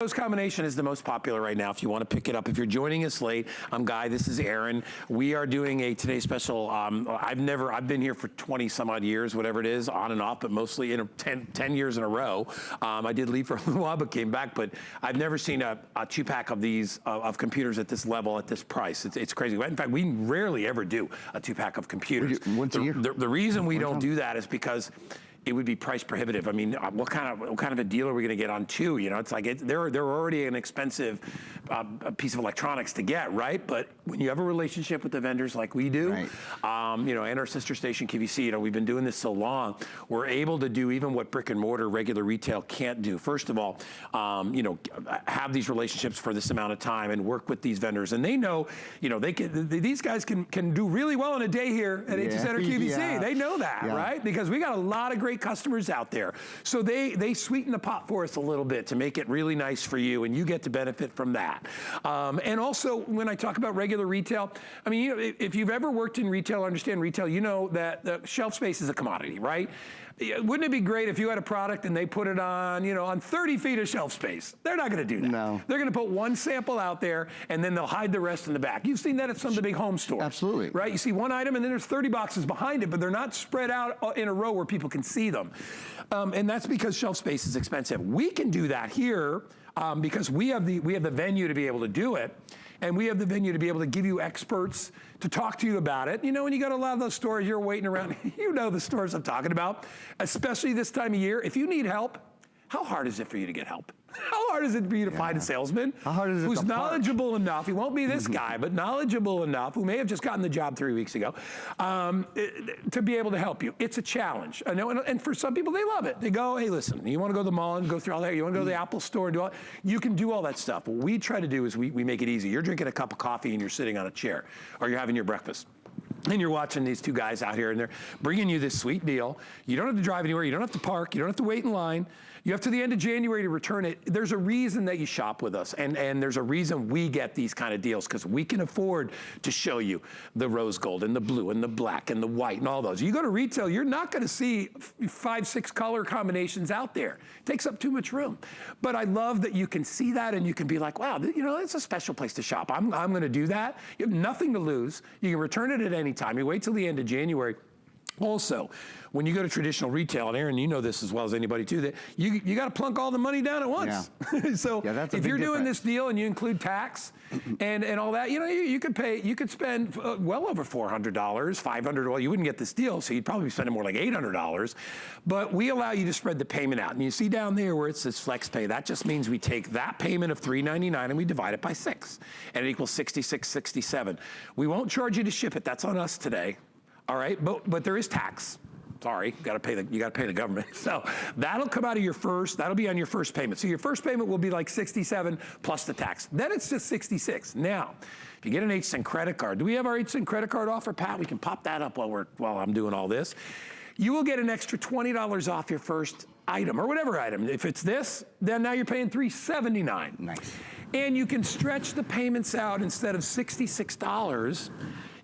This combination is the most popular right now if you want to pick it up. If you're joining us late, I'm Guy, this is Aaron. We are doing a Today Special. I've been here for 20 some odd years, whatever it is, on and off, but mostly in 10 years in a row. I did leave for a little while, but came back, but I've never seen a two-pack of these, of computers at this level, at this price. It's crazy. In fact, we rarely ever do a two-pack of computers. Once a year. The reason we don't do that is because it would be price prohibitive. I mean, what kind of a deal are we going to get on two? You know, it's like they're already an expensive piece of electronics to get, right? But when you have a relationship with the vendors like we do, right. You know, and our sister station QVC, you know, we've been doing this so long, we're able to do even what brick and mortar regular retail can't do. First of all, you know, have these relationships for this amount of time and work with these vendors, and they know, you know, these guys can do really well in a day here at HSN or QVC. Yeah. They know that, right? Because we got a lot of great customers out there. So they sweeten the pot for us a little bit to make it really nice for you, and you get to benefit from that. And also, when I talk about regular retail, I mean, you know, if you've ever worked in retail, understand retail, you know that the shelf space is a commodity, right? Wouldn't it be great if you had a product and they put it on, you know, on 30 feet of shelf space? They're not going to do that. No. They're going to put one sample out there and then they'll hide the rest in the back. You've seen that at some of the big home stores. Absolutely. Right? You see one item and then there's 30 boxes behind it, but they're not spread out in a row where people can see them. And that's because shelf space is expensive. We can do that here because we have the venue to be able to do it. And we have the venue to be able to give you experts to talk to you about it. You know, when you go to a lot of those stores, you're waiting around, you know the stores I'm talking about, especially this time of year. If you need help, how hard is it for you to get help? How hard is it for you to find a salesman who's knowledgeable enough, he won't be this guy, but knowledgeable enough, who may have just gotten the job 3 weeks ago, to be able to help you? It's a challenge. I know, and for some people, they love it. They go, hey, listen, you want to go to the mall and go through all that? You want to go to the Apple store and do all that? You can do all that stuff. What we try to do is we make it easy. You're drinking a cup of coffee and you're sitting on a chair, or you're having your breakfast. And you're watching these two guys out here and they're bringing you this sweet deal. You don't have to drive anywhere. You don't have to park. You don't have to wait in line. You have to the end of January to return it. There's a reason that you shop with us, and there's a reason we get these kind of deals, because we can afford to show you the rose gold and the blue and the black and the white and all those. You go to retail, you're not going to see 5, 6 color combinations out there. It takes up too much room. But I love that you can see that and you can be like, wow, you know, it's a special place to shop. I'm going to do that. You have nothing to lose. You can return it at any time. You wait till the end of January. Also, when you go to traditional retail, and Aaron, you know this as well as anybody too, that you got to plunk all the money down at once. Yeah. So if you're doing this deal and you include tax and all that, you know, you could spend well over $400, $500. Well, you wouldn't get this deal, so you'd probably be spending more like $800. But we allow you to spread the payment out. And you see down there where it says flex pay, that just means we take that payment of $399 and we divide it by 6, and it equals $66.67. We won't charge you to ship it. That's on us today. All right, but there is tax. Sorry, you gotta pay the government. So that'll come out of your that'll be on your first payment. So your first payment will be like 67 plus the tax. Then it's just 66. Now, if you get an HSN credit card, do we have our HSN credit card offer, Pat? We can pop that up while I'm doing all this. You will get an extra $20 off your first item, or whatever item. If it's this, then now you're paying $379. Nice. And you can stretch the payments out. Instead of $66,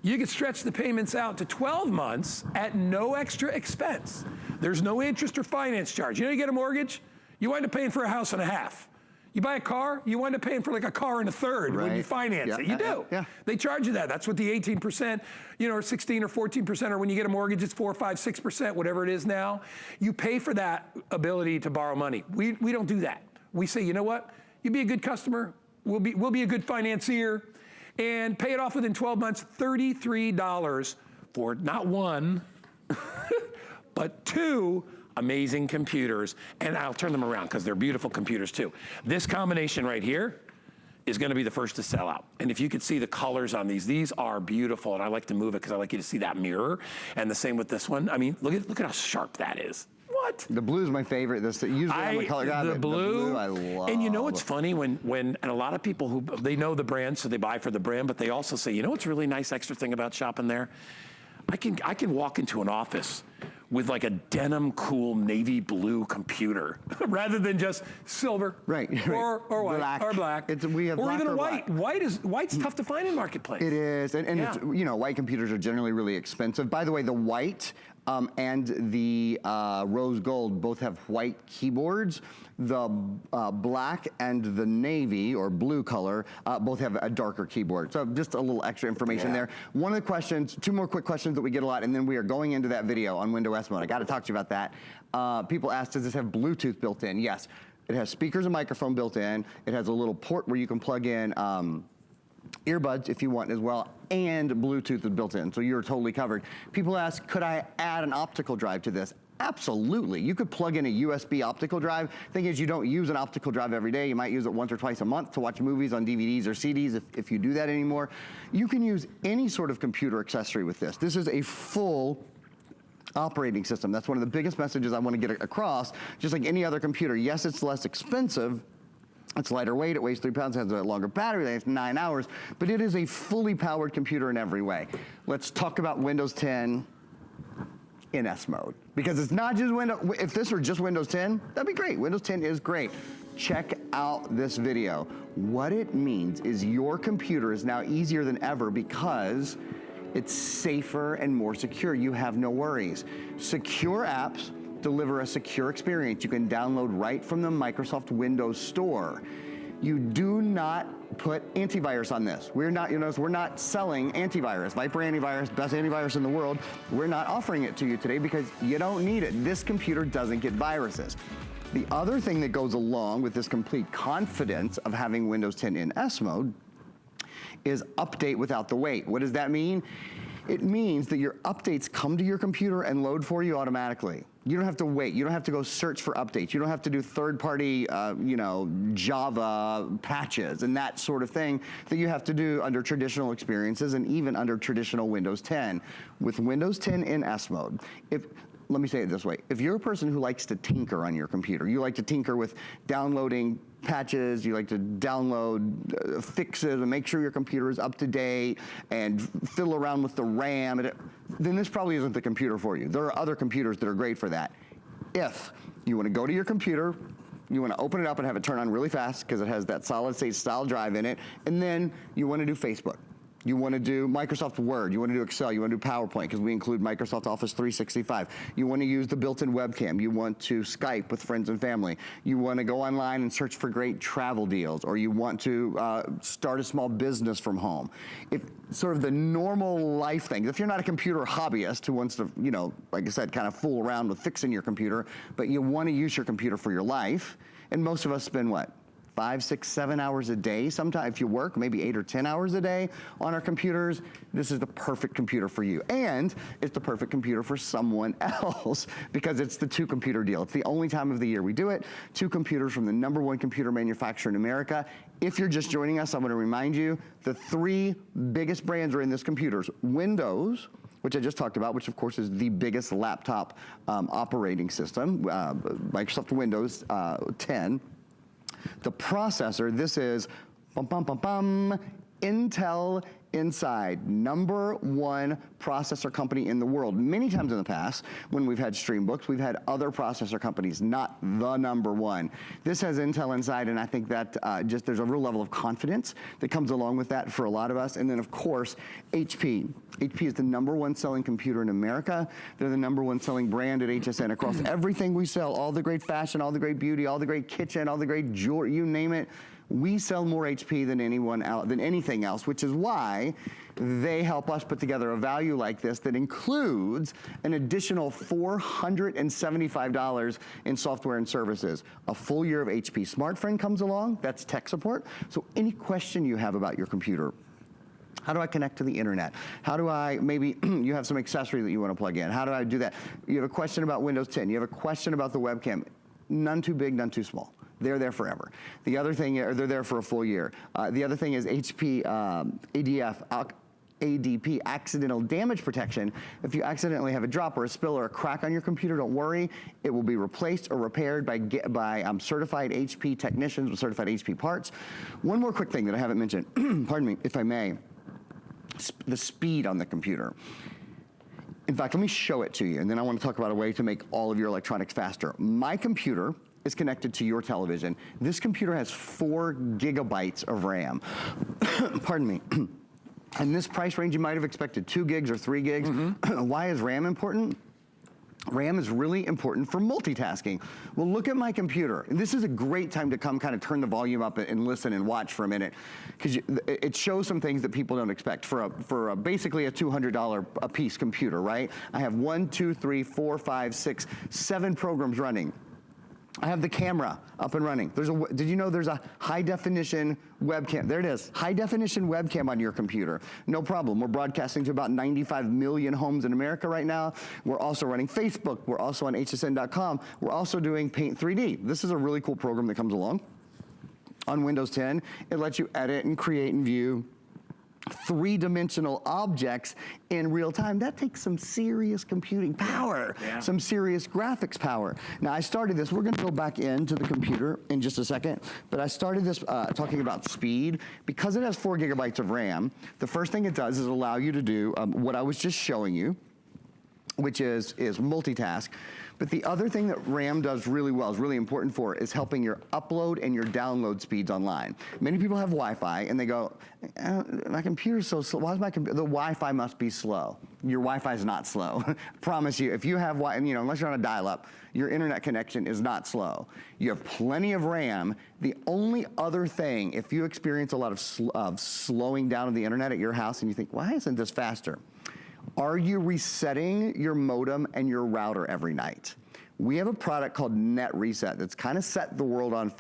you can stretch the payments out to 12 months at no extra expense. There's no interest or finance charge. You know, you get a mortgage, you wind up paying for a house and a half. You buy a car, you wind up paying for like a car and a third when you finance it. You do. They charge you that. That's what the 18%, you know, or 16 or 14%, or when you get a mortgage, it's 4, 5, 6%, whatever it is now. You pay for that ability to borrow money. We don't do that. We say, you know what? You be a good customer. We'll be a good financier. And pay it off within 12 months, $33 for not one, but 2 amazing computers. And I'll turn them around because they're beautiful computers too. This combination right here is gonna be the first to sell out. And if you could see the colors on these are beautiful. And I like to move it because I like you to see that mirror. And the same with this one. I mean, look at how sharp that is. What? The blue is my favorite. Usually I'm a color guy. The blue I love. And you know what's funny and a lot of people they know the brand, so they buy for the brand, but they also say, you know what's a really nice extra thing about shopping there? I can walk into an office with like a denim cool navy blue computer rather than just silver, or white, black. Or black, we have or even a white. White's tough to find in marketplace. It is, and it's, you know, white computers are generally really expensive. By the way, the white and the rose gold both have white keyboards. The black and the navy or blue color both have a darker keyboard. So just a little extra information there. One of the questions, two more quick questions that we get a lot, and then we are going into that video on Windows S mode. I got to talk to you about that. People ask, does this have Bluetooth built in? Yes. It has speakers and microphone built in. It has a little port where you can plug in earbuds if you want as well, and Bluetooth is built in, so you're totally covered. People ask, could I add an optical drive to this? Absolutely. You could plug in a USB optical drive. Thing is, you don't use an optical drive every day. You might use it once or twice a month to watch movies on DVDs or CDs if you do that anymore. You can use any sort of computer accessory with this. This is a full operating system. That's one of the biggest messages I want to get across. Just like any other computer, yes, it's less expensive. It's lighter weight, it weighs 3 pounds, has a longer battery, it has 9 hours, but it is a fully powered computer in every way. Let's talk about Windows 10 in S mode. Because it's not just Windows, if this were just Windows 10, that'd be great. Windows 10 is great. Check out this video. What it means is your computer is now easier than ever because it's safer and more secure. You have no worries. Secure apps deliver a secure experience you can download right from the Microsoft Windows Store. You do not put antivirus on this. We're not, we're not selling antivirus. Viper antivirus, best antivirus in the world. We're not offering it to you today because you don't need it. This computer doesn't get viruses. The other thing that goes along with this complete confidence of having Windows 10 in S mode is update without the wait. What does that mean? It means that your updates come to your computer and load for you automatically. You don't have to wait. You don't have to go search for updates. You don't have to do third-party, Java patches and that sort of thing that you have to do under traditional experiences and even under traditional Windows 10. With Windows 10 in S mode, let me say it this way. If you're a person who likes to tinker on your computer, you like to tinker with downloading patches, you like to download fixes and make sure your computer is up to date and fiddle around with the RAM, then this probably isn't the computer for you. There are other computers that are great for that. If you want to go to your computer, you want to open it up and have it turn on really fast because it has that solid state style drive in it, and then you want to do Facebook. You want to do Microsoft Word, you want to do Excel, you want to do PowerPoint because we include Microsoft Office 365. You want to use the built-in webcam, you want to Skype with friends and family. You want to go online and search for great travel deals, or you want to start a small business from home. If sort of the normal life thing, if you're not a computer hobbyist who wants to, like I said, kind of fool around with fixing your computer, but you want to use your computer for your life, and most of us spend what? 5, 6, 7 hours a day. Sometimes if you work, maybe 8 or 10 hours a day on our computers, this is the perfect computer for you. And it's the perfect computer for someone else because it's the 2-computer deal. It's the only time of the year we do it. 2 computers from the #1 computer manufacturer in America. If you're just joining us, I'm going to remind you, the 3 biggest brands are in this computers. Windows, which I just talked about, which of course is the biggest laptop operating system, Microsoft Windows 10. The processor, this is Intel Inside, #1 processor company in the world. Many times in the past, when we've had Streambooks, we've had other processor companies, not the #1. This has Intel Inside, and I think that there's a real level of confidence that comes along with that for a lot of us. And then, of course, HP. HP is the #1 selling computer in America. They're the #1 selling brand at HSN across everything we sell, all the great fashion, all the great beauty, all the great kitchen, all the great jewelry, you name it. We sell more HP than anything else, which is why they help us put together a value like this that includes an additional $475 in software and services. A full year of HP SmartFriend comes along, that's tech support. So any question you have about your computer, how do I connect to the internet? How do I, maybe you have some accessory that you want to plug in. How do I do that? You have a question about Windows 10. You have a question about the webcam. None too big, none too small. They're there forever. The other thing, they're there for a full year. The other thing is HP ADP, accidental damage protection. If you accidentally have a drop or a spill or a crack on your computer, don't worry. It will be replaced or repaired by certified HP technicians with certified HP parts. One more quick thing that I haven't mentioned, pardon me, if I may, the speed on the computer. In fact, let me show it to you, and then I want to talk about a way to make all of your electronics faster. My computer is connected to your television. This computer has 4 gigabytes of RAM. Pardon me. And this price range, you might have expected 2 gigs or 3 gigs. Why is RAM important? RAM is really important for multitasking. Well, look at my computer. And this is a great time to come kind of turn the volume up and listen and watch for a minute, because it shows some things that people don't expect for basically a $200 a piece computer, right? I have 1, 2, 3, 4, 5, 6, 7 programs running. I have the camera up and running. Did you know there's a high definition webcam? There it is, high definition webcam on your computer. No problem. We're broadcasting to about 95 million homes in America right now. We're also running Facebook. We're also on hsn.com. We're also doing Paint 3D. This is a really cool program that comes along. On Windows 10, it lets you edit and create and view three-dimensional objects in real time. That takes some serious computing power, some serious graphics power. Now, I started this, we're gonna go back into the computer in just a second, but I started this talking about speed. Because it has 4 gigabytes of RAM, the first thing it does is allow you to do what I was just showing you, which is multitask. But the other thing that RAM does really well, is really important for, is helping your upload and your download speeds online. Many people have Wi-Fi and they go, my computer's so slow. Why is my computer? The Wi-Fi must be slow. Your Wi-Fi is not slow. Promise you, if you have, unless you're on a dial-up, your internet connection is not slow. You have plenty of RAM. The only other thing, if you experience a lot of slowing down of the internet at your house and you think, why isn't this faster? Are you resetting your modem and your router every night? We have a product called Net Reset that's kind of set the world on fire.